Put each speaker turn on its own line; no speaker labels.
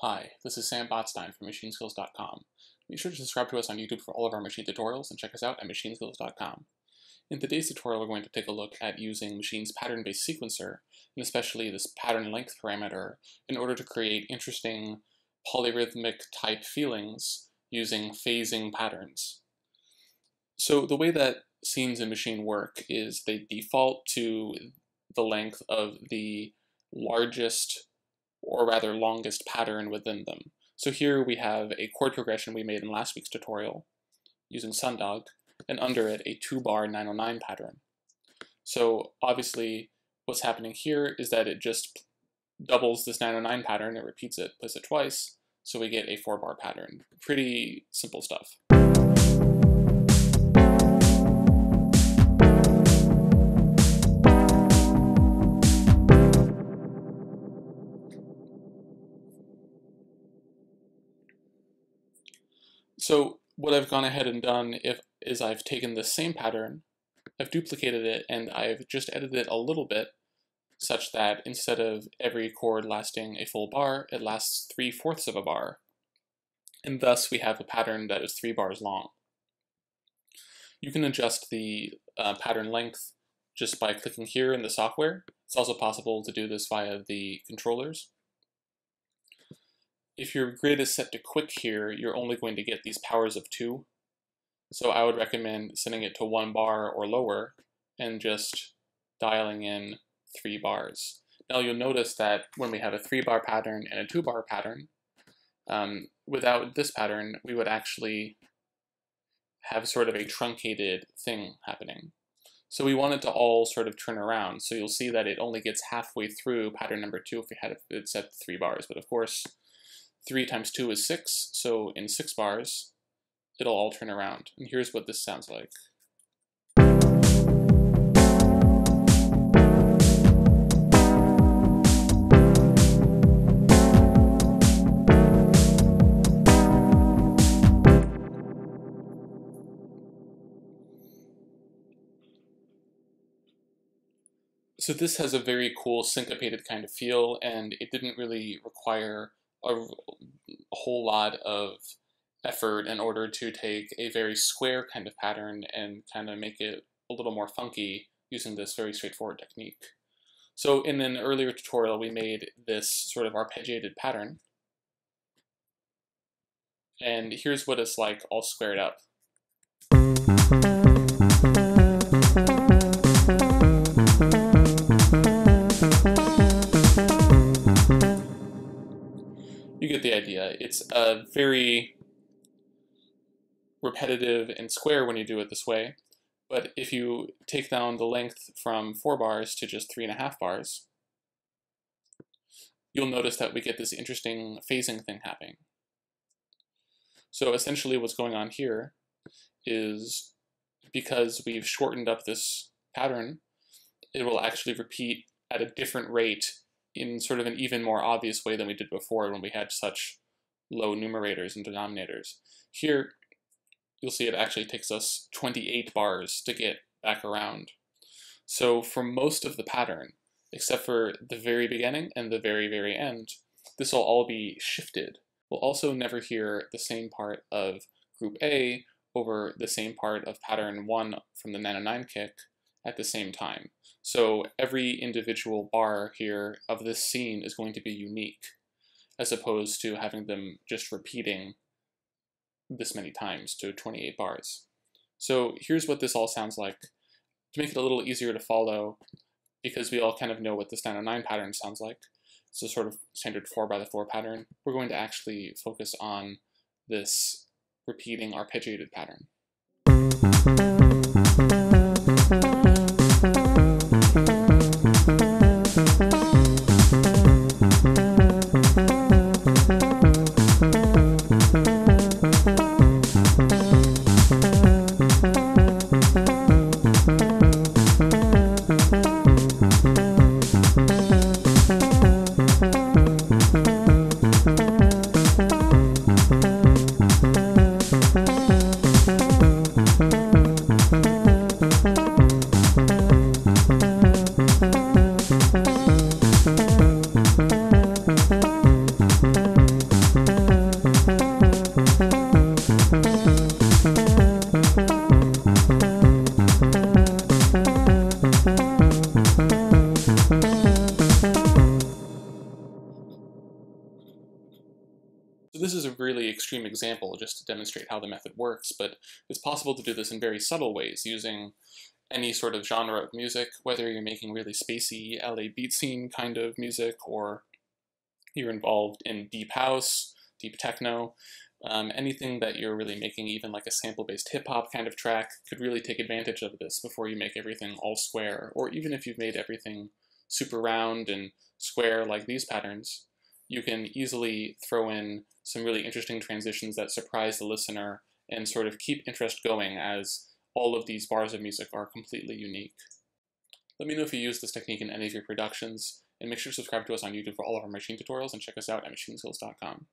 Hi, this is Sam Botstein from MachineSkills.com. Be sure to subscribe to us on YouTube for all of our machine tutorials and check us out at MachineSkills.com. In today's tutorial, we're going to take a look at using Machine's pattern-based sequencer, and especially this pattern length parameter, in order to create interesting polyrhythmic type feelings using phasing patterns. So the way that scenes in Maschine work is they default to the length of the largest, or rather longest, pattern within them. So here we have a chord progression we made in last week's tutorial using Sundog, and under it a 2-bar 909 pattern. So obviously what's happening here is that it just doubles this 909 pattern, it repeats it, plays it twice, so we get a 4-bar pattern. Pretty simple stuff. So what I've gone ahead and done is I've taken the same pattern, I've duplicated it, and I've just edited it a little bit such that instead of every chord lasting a full bar, it lasts 3/4 of a bar. And thus we have a pattern that is 3 bars long. You can adjust the pattern length just by clicking here in the software. It's also possible to do this via the controllers. If your grid is set to quick here, you're only going to get these powers of 2. So I would recommend setting it to 1 bar or lower and just dialing in 3 bars. Now you'll notice that when we have a 3-bar pattern and a 2-bar pattern, without this pattern, we would actually have sort of a truncated thing happening. So we want it to all sort of turn around. So you'll see that it only gets halfway through pattern number 2 if we had it set to 3 bars. But of course, 3 times 2 is 6, so in 6 bars, it'll all turn around. And here's what this sounds like. So this has a very cool syncopated kind of feel, and it didn't really require a whole lot of effort in order to take a very square kind of pattern and kind of make it a little more funky using this very straightforward technique. So in an earlier tutorial, we made this sort of arpeggiated pattern. And here's what it's like all squared up. You get the idea. It's very repetitive and square when you do it this way, but if you take down the length from 4 bars to just 3.5 bars, you'll notice that we get this interesting phasing thing happening. So essentially what's going on here is because we've shortened up this pattern, it will actually repeat at a different rate in sort of an even more obvious way than we did before when we had such low numerators and denominators. Here, you'll see it actually takes us 28 bars to get back around. So for most of the pattern, except for the very beginning and the very, very end, this will all be shifted. We'll also never hear the same part of group A over the same part of pattern 1 from the 909 kick at the same time. So every individual bar here of this scene is going to be unique, as opposed to having them just repeating this many times to 28 bars. So here's what this all sounds like. To make it a little easier to follow, because we all kind of know what this 909 pattern sounds like, it's a sort of standard 4x4 pattern, we're going to actually focus on this repeating arpeggiated pattern. this is a really extreme example just to demonstrate how the method works, but it's possible to do this in very subtle ways using any sort of genre of music, whether you're making really spacey LA beat scene kind of music, or you're involved in deep house, deep techno. Anything that you're really making, even like a sample-based hip-hop kind of track, could really take advantage of this before you make everything all square. Or even if you've made everything super round and square like these patterns, you can easily throw in some really interesting transitions that surprise the listener and sort of keep interest going as all of these bars of music are completely unique. Let me know if you use this technique in any of your productions, and make sure to subscribe to us on YouTube for all of our Maschine tutorials, and check us out at machineskills.com.